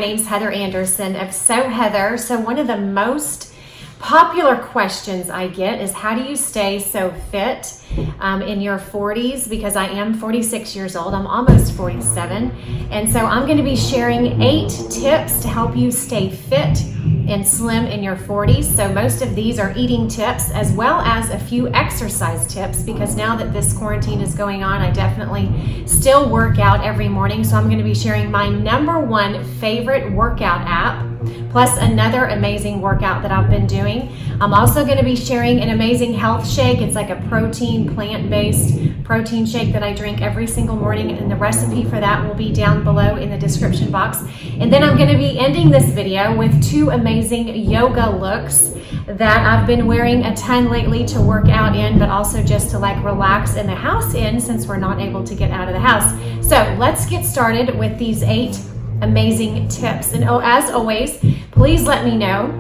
name's Heather Anderson of So Heather. So one of the most popular questions I get is, how do you stay so fit in your 40s? Because I am 46 years old. I'm almost 47. And so I'm going to be sharing 8 tips to help you stay fit and slim in your 40s. So most of these are eating tips as well as a few exercise tips, because now that this quarantine is going on, I definitely still work out every morning. So I'm going to be sharing my #1 favorite workout app, plus another amazing workout that I've been doing. I'm also going to be sharing an amazing health shake. It's like a protein, plant-based protein shake that I drink every single morning, and the recipe for that will be down below in the description box. And then I'm going to be ending this video with 2 amazing yoga looks that I've been wearing a ton lately to work out in, but also just to like relax in the house in, since we're not able to get out of the house. So let's get started with these 8 amazing tips. And as always, please let me know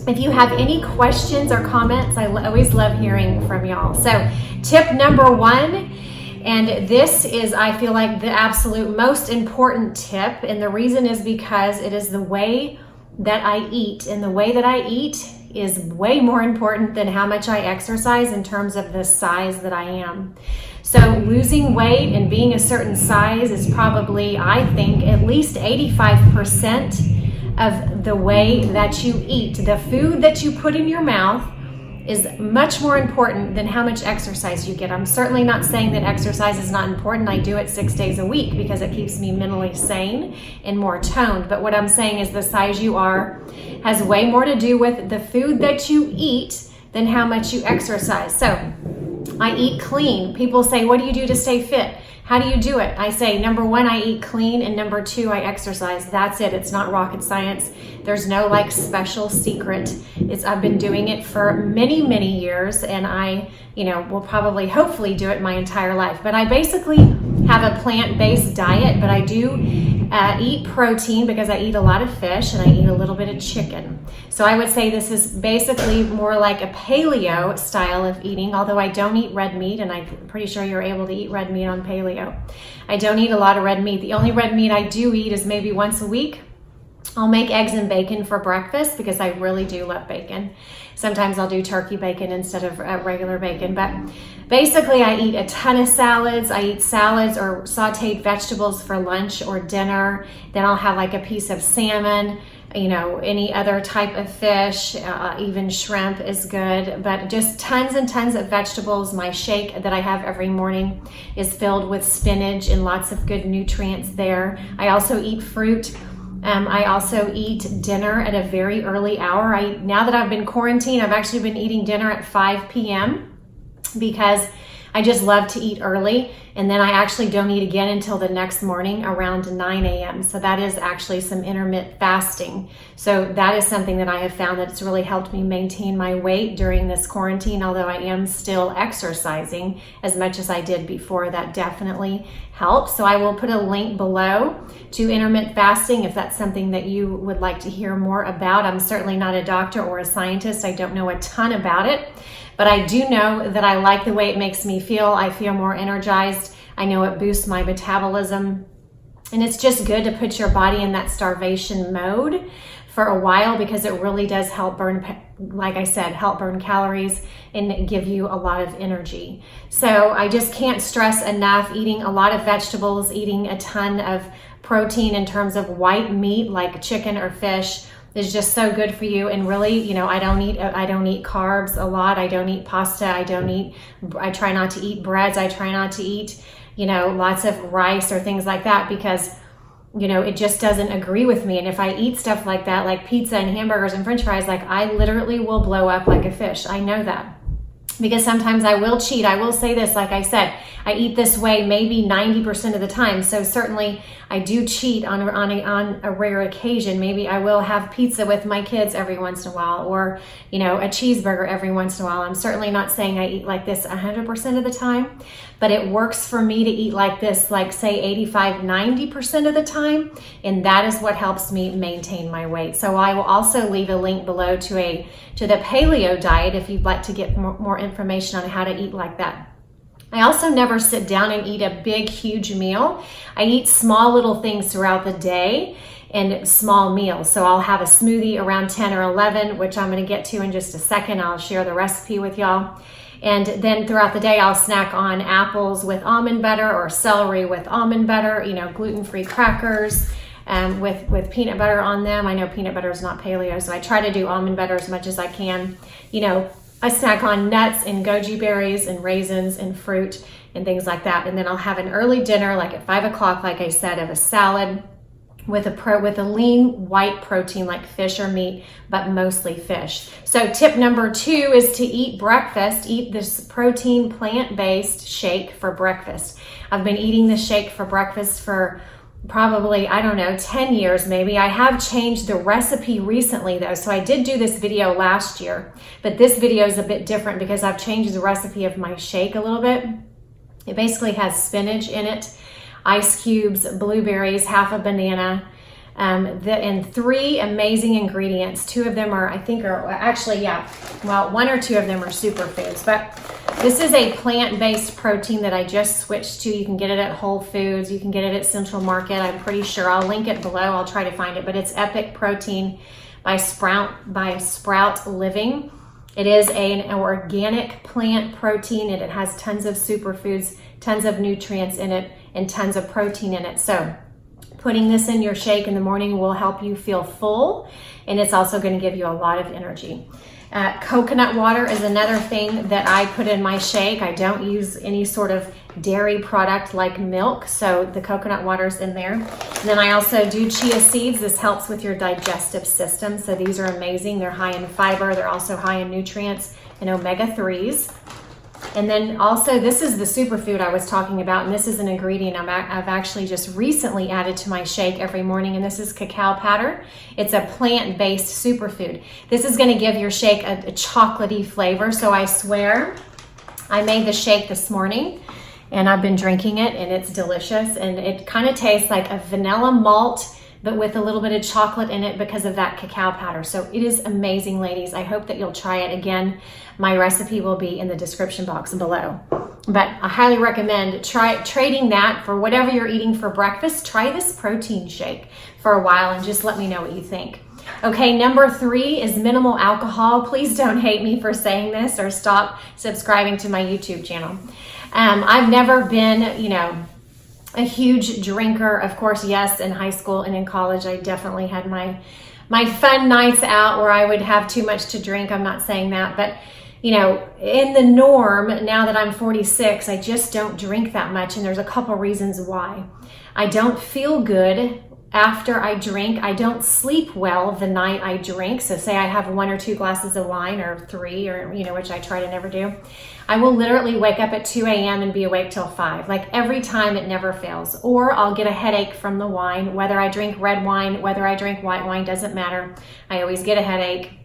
if you have any questions or comments. I always love hearing from y'all. So tip #1, and this is, I feel like, the absolute most important tip. And the reason is because it is the way that I eat. And the way that I eat is way more important than how much I exercise in terms of the size that I am. So losing weight and being a certain size is probably, I think, at least 85% of the way that you eat. The food that you put in your mouth is much more important than how much exercise you get. I'm certainly not saying that exercise is not important. I do it 6 days a week because it keeps me mentally sane and more toned. But what I'm saying is the size you are has way more to do with the food that you eat than how much you exercise. So I eat clean. People say, what do you do to stay fit? How do you do it? I say, #1, I eat clean, and #2, I exercise. That's it. It's not rocket science. There's no like special secret. I've been doing it for many, many years, and I, will probably, hopefully do it my entire life. But I basically have a plant-based diet, but I do eat protein because I eat a lot of fish and I eat a little bit of chicken. So I would say this is basically more like a paleo style of eating, although I don't eat red meat, and I'm pretty sure you're able to eat red meat on paleo. I don't eat a lot of red meat. The only red meat I do eat is maybe once a week. I'll make eggs and bacon for breakfast because I really do love bacon. Sometimes I'll do turkey bacon instead of regular bacon. But basically, I eat a ton of salads. I eat salads or sauteed vegetables for lunch or dinner. Then I'll have like a piece of salmon, any other type of fish, even shrimp is good. But just tons and tons of vegetables. My shake that I have every morning is filled with spinach and lots of good nutrients there. I also eat fruit. I also eat dinner at a very early hour. Now that I've been quarantined, I've actually been eating dinner at 5 p.m. because I just love to eat early, and then I actually don't eat again until the next morning around 9 a.m. So that is actually some intermittent fasting. So that is something that I have found that's really helped me maintain my weight during this quarantine, although I am still exercising as much as I did before. That definitely helps. So I will put a link below to intermittent fasting if that's something that you would like to hear more about. I'm certainly not a doctor or a scientist. I don't know a ton about it. But I do know that I like the way it makes me feel. I feel more energized. I know it boosts my metabolism. And it's just good to put your body in that starvation mode for a while, because it really does help burn, like I said, help burn calories and give you a lot of energy. So I just can't stress enough eating a lot of vegetables, eating a ton of protein in terms of white meat like chicken or fish is just so good for you. And really, I don't eat carbs a lot. I don't eat pasta. I try not to eat breads. I try not to eat, lots of rice or things like that, because, it just doesn't agree with me. And if I eat stuff like that, like pizza and hamburgers and french fries, like I literally will blow up like a fish. I know that. Because sometimes I will cheat. I will say this, like I said, I eat this way maybe 90% of the time. So certainly I do cheat on a rare occasion. Maybe I will have pizza with my kids every once in a while, or, a cheeseburger every once in a while. I'm certainly not saying I eat like this 100% of the time, but it works for me to eat like this, like say 85-90% of the time. And that is what helps me maintain my weight. So I will also leave a link below to the paleo diet if you'd like to get more information on how to eat like that. I also never sit down and eat a big, huge meal. I eat small little things throughout the day. in small meals. So I'll have a smoothie around 10 or 11, which I'm going to get to in just a second. I'll share the recipe with y'all. And then throughout the day, I'll snack on apples with almond butter or celery with almond butter, you know, gluten-free crackers with peanut butter on them. I know peanut butter is not paleo, so I try to do almond butter as much as I can. You know, I snack on nuts and goji berries and raisins and fruit and things like that. And then I'll have an early dinner, like at 5 o'clock, like I said, of a salad with a lean white protein like fish or meat, but mostly fish. So tip number 2 is to eat breakfast. Eat this protein plant-based shake for breakfast. I've been eating this shake for breakfast for probably, I don't know, 10 years maybe. I have changed the recipe recently though. So I did do this video last year, but this video is a bit different because I've changed the recipe of my shake a little bit. It basically has spinach in it, ice cubes, blueberries, half a banana, and 3 amazing ingredients. 2 of them are, I think are actually, yeah, well, 1 or 2 of them are superfoods, but this is a plant-based protein that I just switched to. You can get it at Whole Foods. You can get it at Central Market. I'm pretty sure. I'll link it below. I'll try to find it, but it's Epic Protein by Sprout Living. It is an organic plant protein, and it has tons of superfoods, tons of nutrients in it, and tons of protein in it. So putting this in your shake in the morning will help you feel full, and it's also going to give you a lot of energy. Coconut water is another thing that I put in my shake. I don't use any sort of dairy product like milk, so the coconut water is in there. And then I also do chia seeds. This helps with your digestive system, so these are amazing. They're high in fiber. They're also high in nutrients and omega-3s. And then also, this is the superfood I was talking about, and this is an ingredient I've actually just recently added to my shake every morning, and this is cacao powder. It's a plant-based superfood. This is going to give your shake a chocolatey flavor, so I swear I made the shake this morning, and I've been drinking it, and it's delicious, and it kind of tastes like a vanilla malt, but with a little bit of chocolate in it because of that cacao powder. So it is amazing, ladies. I hope that you'll try it. Again, my recipe will be in the description box below. But I highly recommend trading that for whatever you're eating for breakfast. Try this protein shake for a while and just let me know what you think. Okay, number 3 is minimal alcohol. Please don't hate me for saying this or stop subscribing to my YouTube channel. I've never been, you know, a huge drinker. Of course, yes, in high school and in college, I definitely had my fun nights out where I would have too much to drink. I'm not saying that, but you know, in the norm, now that I'm 46, I just don't drink that much, and there's a couple reasons why. I don't feel good after I drink. I don't sleep well the night I drink. So say I have 1 or 2 glasses of wine, or 3, or, you know, which I try to never do. I will literally wake up at 2 a.m. and be awake till 5. Like every time, it never fails. Or I'll get a headache from the wine. Whether I drink red wine, whether I drink white wine, doesn't matter. I always get a headache.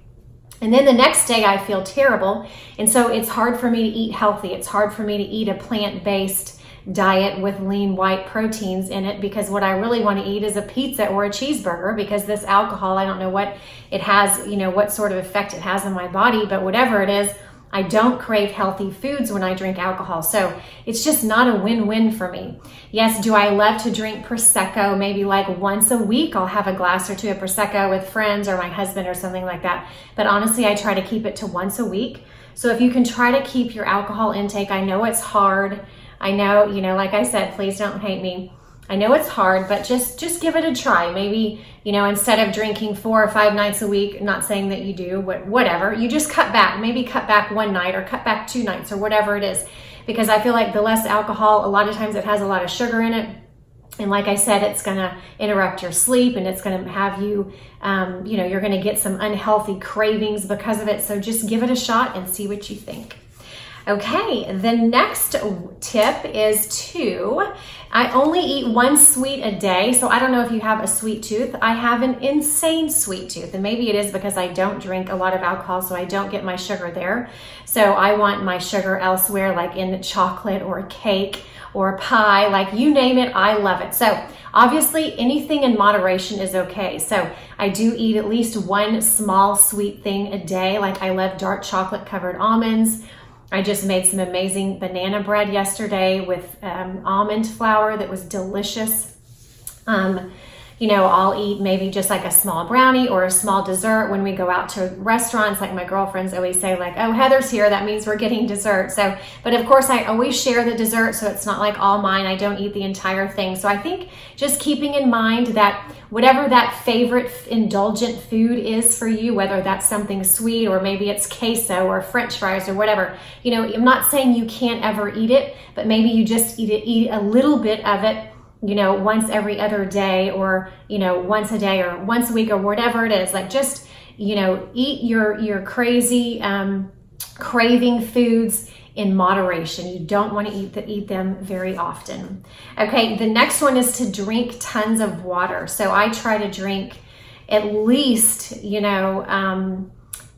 And then the next day I feel terrible. And so it's hard for me to eat healthy. It's hard for me to eat a plant-based diet with lean white proteins in it, because what I really want to eat is a pizza or a cheeseburger, because this alcohol, I don't know what it has, you know, what sort of effect it has on my body, but whatever it is, I don't crave healthy foods when I drink alcohol. So it's just not a win-win for me. Yes, do I love to drink Prosecco? Maybe like once a week, I'll have a glass or 2 of Prosecco with friends or my husband or something like that. But honestly, I try to keep it to once a week. So if you can try to keep your alcohol intake, I know it's hard. I know, you know, like I said, please don't hate me. I know it's hard, but just give it a try. Maybe, you know, instead of drinking 4 or 5 nights a week, not saying that you do, whatever, you just cut back. Maybe cut back 1 night or cut back 2 nights or whatever it is. Because I feel like the less alcohol, a lot of times it has a lot of sugar in it. And like I said, it's going to interrupt your sleep, and it's going to have you, you know, you're going to get some unhealthy cravings because of it. So just give it a shot and see what you think. Okay, the next tip is I only eat 1 sweet a day. So I don't know if you have a sweet tooth. I have an insane sweet tooth, and maybe it is because I don't drink a lot of alcohol, so I don't get my sugar there. So I want my sugar elsewhere, like in chocolate or cake or pie, like you name it, I love it. So obviously anything in moderation is okay. So I do eat at least 1 small sweet thing a day. Like I love dark chocolate covered almonds. I just made some amazing banana bread yesterday with almond flour that was delicious. I'll eat maybe just like a small brownie or a small dessert when we go out to restaurants. Like my girlfriends always say, like, oh, Heather's here, that means we're getting dessert. So, but of course I always share the dessert, so it's not like all mine. I don't eat the entire thing. So I think just keeping in mind that whatever that favorite indulgent food is for you, whether that's something sweet or maybe it's queso or French fries or whatever, I'm not saying you can't ever eat it, but maybe you just eat a little bit of it, once every other day, or, once a day or once a week or whatever it is. Like, just, eat your crazy craving foods in moderation. You don't want to eat them very often. Okay, the next one is to drink tons of water. So I try to drink at least,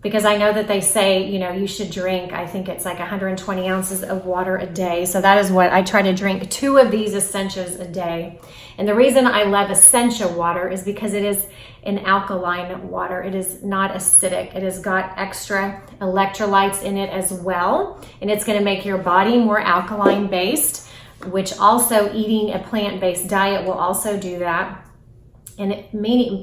because I know that they say, you should drink, I think it's like 120 ounces of water a day. So that is what I try to drink, 2 of these Essentials a day. And the reason I love Essentia water is because it is an alkaline water. It is not acidic. It has got extra electrolytes in it as well. And it's going to make your body more alkaline based, which also eating a plant-based diet will also do that. And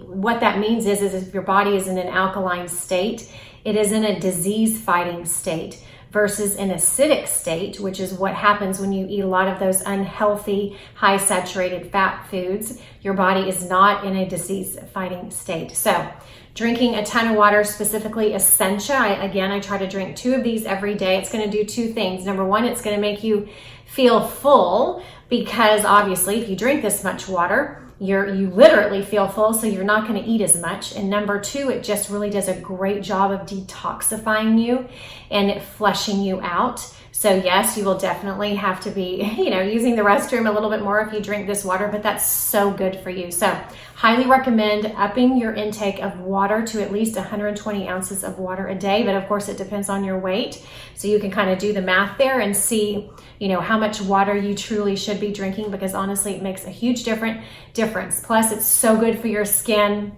what that means is if your body is in an alkaline state, it is in a disease-fighting state versus an acidic state, which is what happens when you eat a lot of those unhealthy, high saturated fat foods. Your body is not in a disease-fighting state. So drinking a ton of water, specifically Essentia. I try to drink 2 of these every day. It's going to do 2 things. Number 1, it's going to make you feel full, because obviously if you drink this much water, you literally feel full, so you're not going to eat as much. And number 2, it just really does a great job of detoxifying you and flushing you out. So yes, you will definitely have to be, using the restroom a little bit more if you drink this water, but that's so good for you. So highly recommend upping your intake of water to at least 120 ounces of water a day. But of course it depends on your weight. So you can kind of do the math there and see, how much water you truly should be drinking, because honestly, it makes a huge difference. Plus it's so good for your skin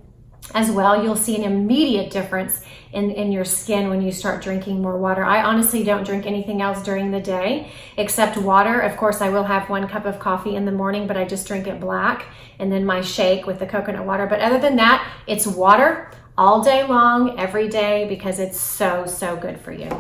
as well. You'll see an immediate difference in your skin when you start drinking more water. I honestly don't drink anything else during the day except water. Of course, I will have 1 cup of coffee in the morning, but I just drink it black, and then my shake with the coconut water. But other than that, it's water all day long, every day, because it's so, so good for you.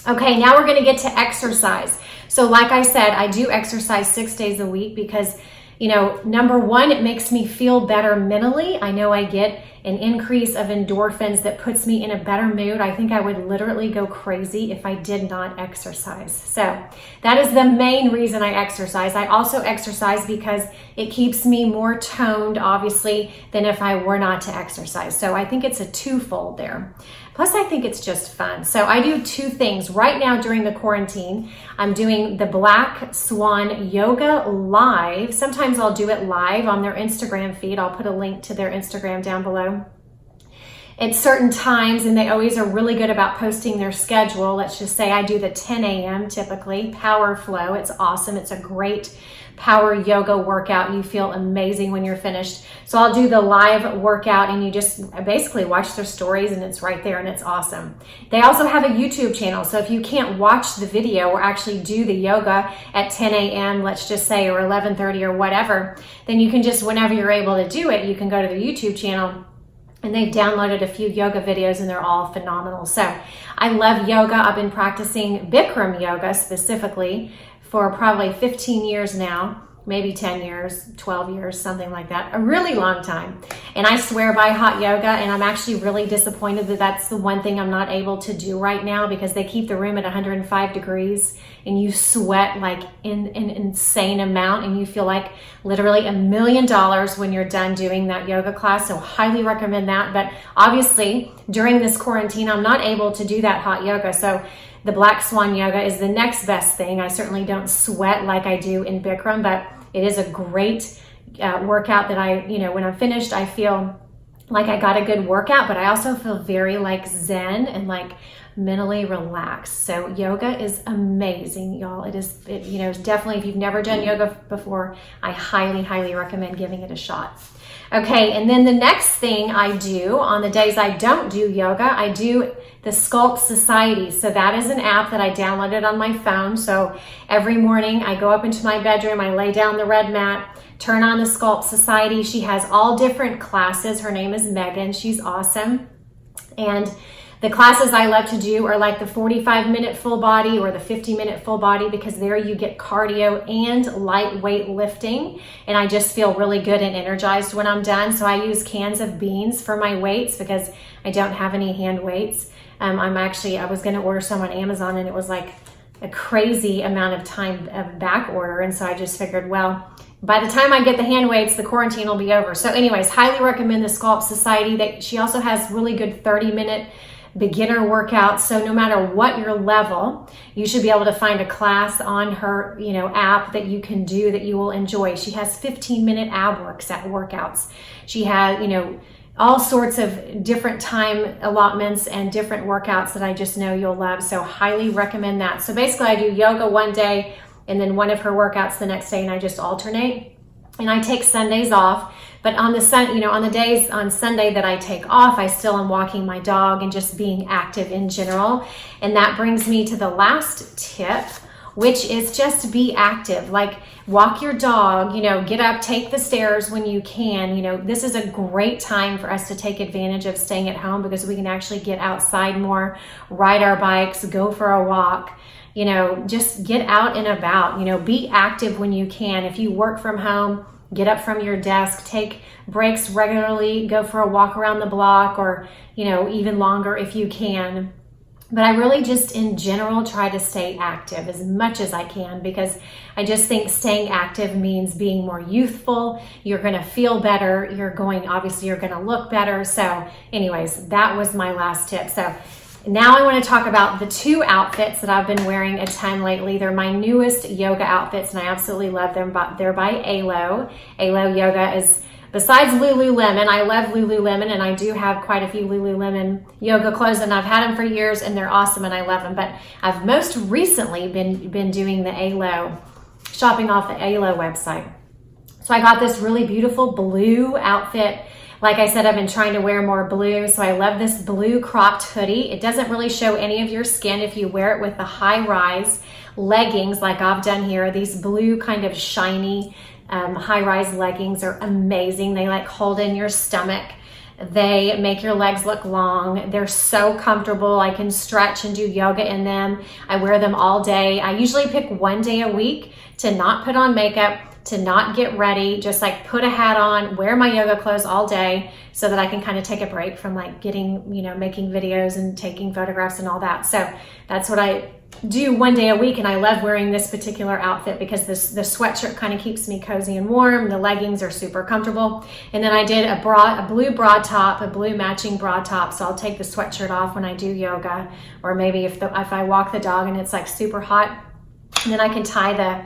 Okay, now we're going to get to exercise. So like I said, I do exercise 6 days a week because number 1, it makes me feel better mentally. I know I get an increase of endorphins that puts me in a better mood. I think I would literally go crazy if I did not exercise. So that is the main reason I exercise. I also exercise because it keeps me more toned, obviously, than if I were not to exercise. So I think it's a twofold there. Plus, I think it's just fun. So I do 2 things. Right now during the quarantine, I'm doing the Black Swan Yoga live. Sometimes I'll do it live on their Instagram feed. I'll put a link to their Instagram down below at certain times, and they always are really good about posting their schedule. Let's just say I do the 10 a.m. typically, Power Flow. It's awesome. It's a great power yoga workout. You feel amazing when you're finished. So I'll do the live workout, and you just basically watch their stories, and it's right there, and it's awesome. They also have a YouTube channel. So if you can't watch the video or actually do the yoga at 10 a.m., let's just say, or 11:30 or whatever, then you can just, whenever you're able to do it, you can go to the YouTube channel. And they've downloaded a few yoga videos, and they're all phenomenal. So I love yoga. I've been practicing Bikram yoga specifically for probably 15 years now, maybe 10 years, 12 years, something like that, a really long time. And I swear by hot yoga, and I'm actually really disappointed that that's the one thing I'm not able to do right now, because they keep the room at 105 degrees and you sweat like in an insane amount, and you feel like literally $1 million when you're done doing that yoga class. So highly recommend that. But obviously during this quarantine, I'm not able to do that hot yoga. So the Black Swan yoga is the next best thing. I certainly don't sweat like I do in Bikram, but it is a great workout that when I'm finished, I feel like I got a good workout, but I also feel very like zen and like mentally relax. So yoga is amazing, y'all. Definitely, if you've never done yoga before, I highly, highly recommend giving it a shot. Okay, and then the next thing I do on the days I don't do yoga, I do the Sculpt Society. So that is an app that I downloaded on my phone. So every morning I go up into my bedroom, I lay down the red mat, turn on the Sculpt Society. She has all different classes. Her name is Megan. She's awesome. And the classes I love to do are like the 45-minute full body or the 50-minute full body, because there you get cardio and lightweight lifting. And I just feel really good and energized when I'm done. So I use cans of beans for my weights because I don't have any hand weights. I was going to order some on Amazon, and it was like a crazy amount of time of back order. And so I just figured, well, by the time I get the hand weights, the quarantine will be over. So anyways, highly recommend the Sculpt Society. That she also has really good 30-minute beginner workouts. So no matter what your level, you should be able to find a class on her, app that you can do that you will enjoy. She has 15-minute ab workouts. She has, all sorts of different time allotments and different workouts that I just know you'll love. So highly recommend that. So basically I do yoga one day and then one of her workouts the next day, and I just alternate. And I take Sundays off. But on the days on Sunday that I take off, I still am walking my dog and just being active in general. And that brings me to the last tip, which is just be active. Like walk your dog, get up, take the stairs when you can. This is a great time for us to take advantage of staying at home because we can actually get outside more, ride our bikes, go for a walk. Just get out and about, be active when you can. If you work from home, get up from your desk, take breaks regularly, go for a walk around the block or, even longer if you can. But I really just in general try to stay active as much as I can because I just think staying active means being more youthful. You're going to feel better. You're going to look better. So anyways, that was my last tip. So now I want to talk about the two outfits that I've been wearing a ton lately. They're my newest yoga outfits and I absolutely love them. They're by Alo. Alo Yoga is, besides Lululemon, I love Lululemon and I do have quite a few Lululemon yoga clothes and I've had them for years and they're awesome and I love them. But I've most recently been doing the Alo, shopping off the Alo website. So I got this really beautiful blue outfit. Like I said, I've been trying to wear more blue, so I love this blue cropped hoodie. It doesn't really show any of your skin if you wear it with the high-rise leggings like I've done here. These blue kind of shiny high-rise leggings are amazing. They hold in your stomach. They make your legs look long. They're so comfortable. I can stretch and do yoga in them. I wear them all day. I usually pick one day a week to not put on makeup, to not get ready, just put a hat on, wear my yoga clothes all day so that I can kind of take a break from getting, making videos and taking photographs and all that. So that's what I do one day a week. And I love wearing this particular outfit because the sweatshirt kind of keeps me cozy and warm. The leggings are super comfortable. And then I did a blue bra top, a blue matching bra top. So I'll take the sweatshirt off when I do yoga, or maybe if I walk the dog and it's super hot, and then I can tie the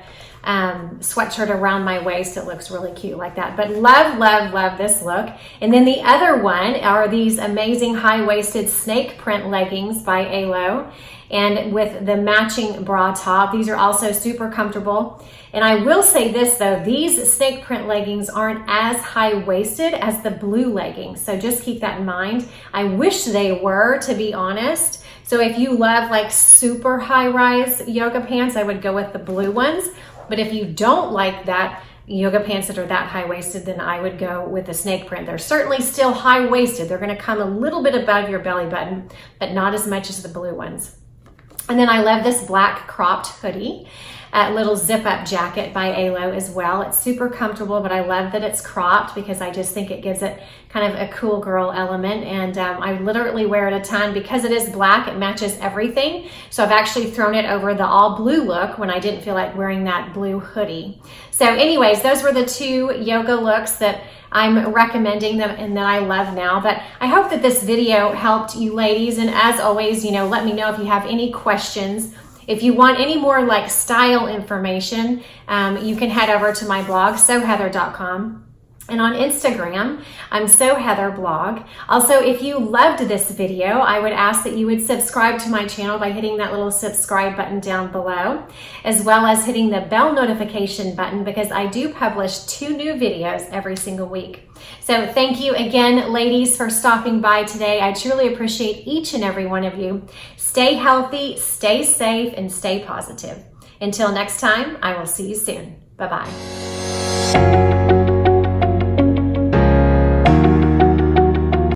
sweatshirt around my waist. It looks really cute like that. But love this look. And then the other one are these amazing high-waisted snake print leggings by Alo, and with the matching bra top. These are also super comfortable. And I will say this though, these snake print leggings aren't as high-waisted as the blue leggings. So just keep that in mind. I wish they were, to be honest. So if you love super high-rise yoga pants, I would go with the blue ones. But if you don't like that yoga pants that are that high-waisted, then I would go with the snake print. They're certainly still high-waisted. They're going to come a little bit above your belly button, but not as much as the blue ones. And then I love this black cropped hoodie, a little zip-up jacket by Alo as well. It's super comfortable, but I love that it's cropped because I just think it gives it kind of a cool girl element. And I literally wear it a ton because it is black. It matches everything. So I've actually thrown it over the all blue look when I didn't feel like wearing that blue hoodie. So anyways, those were the two yoga looks that I'm recommending them and that I love now. But I hope that this video helped you ladies. And as always, let me know if you have any questions. If you want any more style information, you can head over to my blog, soheather.com. And on Instagram, I'm So Heather Blog. Also, if you loved this video, I would ask that you would subscribe to my channel by hitting that little subscribe button down below, as well as hitting the bell notification button, because I do publish 2 new videos every single week. So thank you again, ladies, for stopping by today. I truly appreciate each and every one of you. Stay healthy, stay safe, and stay positive. Until next time, I will see you soon. Bye-bye.